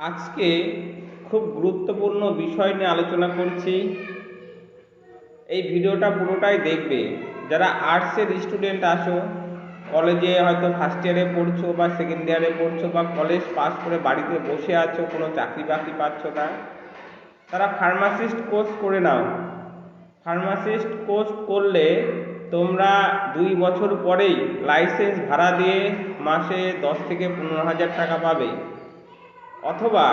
আজকে খুব গুরুত্বপূর্ণ বিষয় নিয়ে আলোচনা করছি। এই ভিডিওটা পুরোটাই দেখবে। যারা আর্টসের স্টুডেন্ট আছো, কলেজে হয়তো ফার্স্ট ইয়ারে পড়ছো বা সেকেন্ড ইয়ারে পড়ছো বা কলেজ পাস করে বাড়িতে বসে আছো, কোনো চাকরি বাকরি পাচ্ছ না, তারা ফার্মাসিস্ট কোর্স করে নাও। ফার্মাসিস্ট কোর্স করলে তোমরা 2 বছর পরেই লাইসেন্স ভাড়া দিয়ে মাসে 10 থেকে 15 হাজার টাকা পাবে। অথবা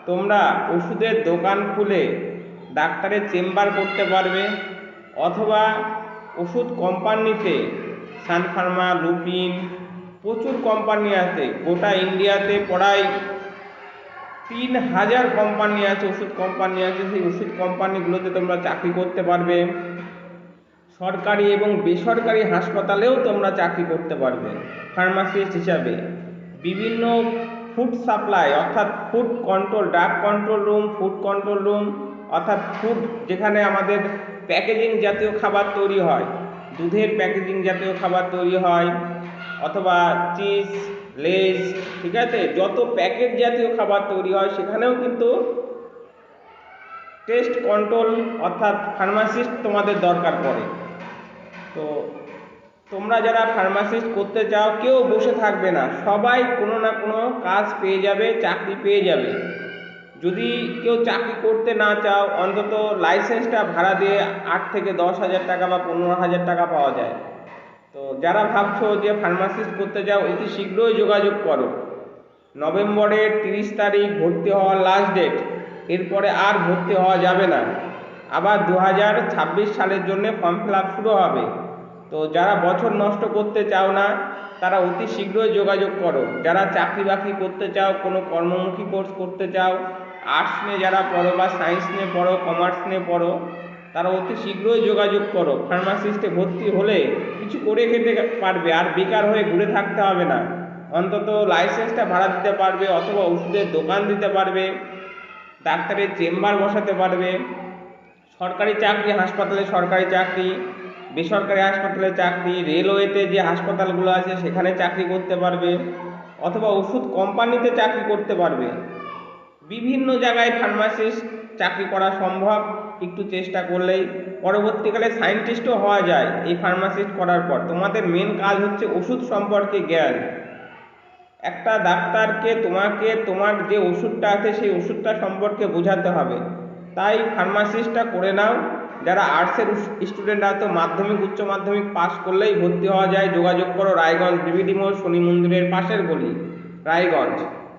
তোমরা ওষুধের দোকান খুলে ডাক্তারের চেম্বার করতে পারবে। অথবা ওষুধ কোম্পানিতে সান ফার্মা, লুপিন, প্রচুর কোম্পানি আছে। গোটা ইন্ডিয়াতে প্রায় 3000 কোম্পানি আছে, ওষুধ কোম্পানি আছে। সেই ওষুধ কোম্পানিগুলোতে তোমরা চাকরি করতে পারবে। সরকারি এবং বেসরকারি হাসপাতালেও তোমরা চাকরি করতে পারবে ফার্মাসিস্ট হিসাবে। বিভিন্ন ফুড সাপ্লাই অর্থাৎ food control, drug control room, food control room অর্থাৎ ফুড যেখানে আমাদের প্যাকেজিং জাতীয় খাবার তৈরি হয়, দুধের প্যাকেজিং জাতীয় খাবার তৈরি হয়, অথবা চিজ, লেজ, ঠিক আছে, যত প্যাকেট জাতীয় খাবার তৈরি হয় সেখানেও কিন্তু টেস্ট কন্ট্রোল অর্থাৎ ফার্মাসিস্ট তোমাদের দরকার পড়ে। তো তোমরা যারা ফার্মাসিস্ট করতে চাও, কেউ বসে থাকবে না, সবাই কোনো না কোনো কাজ পেয়ে যাবে, চাকরি পেয়ে যাবে। যদি কেউ চাকরি করতে না চাও, অন্তত লাইসেন্সটা ভাড়া দিয়ে 8 থেকে 10 হাজার টাকা বা 15 হাজার টাকা পাওয়া যায়। তো যারা ভাবছো যে ফার্মাসিস্ট করতে চাও, অতি শীঘ্রই যোগাযোগ করো। নভেম্বরের 30 তারিখ ভর্তি হওয়ার লাস্ট ডেট। এরপরে আর ভর্তি হওয়া যাবে না। আবার 2026 সালের জন্য ফর্ম ফিল আপ শুরু হবে। তো যারা বছর নষ্ট করতে চাও না, তারা অতি শীঘ্রই যোগাযোগ করো। যারা চাকরি বাকরি করতে চাও, কোনো কর্মমুখী কোর্স করতে চাও, আর্টস নিয়ে যারা পড়ো বা সায়েন্স নিয়ে পড়ো, কমার্স নিয়ে পড়ো, তারা অতি শীঘ্রই যোগাযোগ করো। ফার্মাসিস্টে ভর্তি হলে কিছু করে খেতে পারবে, আর বেকার হয়ে ঘুরে থাকতে হবে না। অন্তত লাইসেন্সটা ভাড়া দিতে পারবে, অথবা ওষুধের দোকান দিতে পারবে, ডাক্তারের চেম্বার বসাতে পারবে। সরকারি চাকরি, হাসপাতালে সরকারি চাকরি, বেসরকারি হাসপাতালে চাকরি, রেলওয়েতে যে হাসপাতালগুলো আছে সেখানে চাকরি করতে পারবে, অথবা ওষুধ কোম্পানিতে চাকরি করতে পারবে। বিভিন্ন জায়গায় ফার্মাসিস্ট চাকরি করা সম্ভব, একটু চেষ্টা করলেই। পরবর্তীকালে সায়েন্টিস্টও হওয়া যায় এই ফার্মাসিস্ট করার পর। তোমাদের মেন কাজ হচ্ছে ওষুধ সম্পর্কে জ্ঞান। একটা ডাক্তারকে তোমাকে তোমার যে ওষুধটা আছে সেই ওষুধটা সম্পর্কে বোঝাতে হবে। তাই ফার্মাসিস্টটা করে নাও। যারা আর্টসের স্টুডেন্ট আছে, মাধ্যমিক উচ্চ মাধ্যমিক পাস করলেই ভর্তি হওয়া যায়। যোগাযোগ করো রায়গঞ্জ বিবিডি মোড়, শনি মন্দিরের পাশের গলি, রায়গঞ্জ।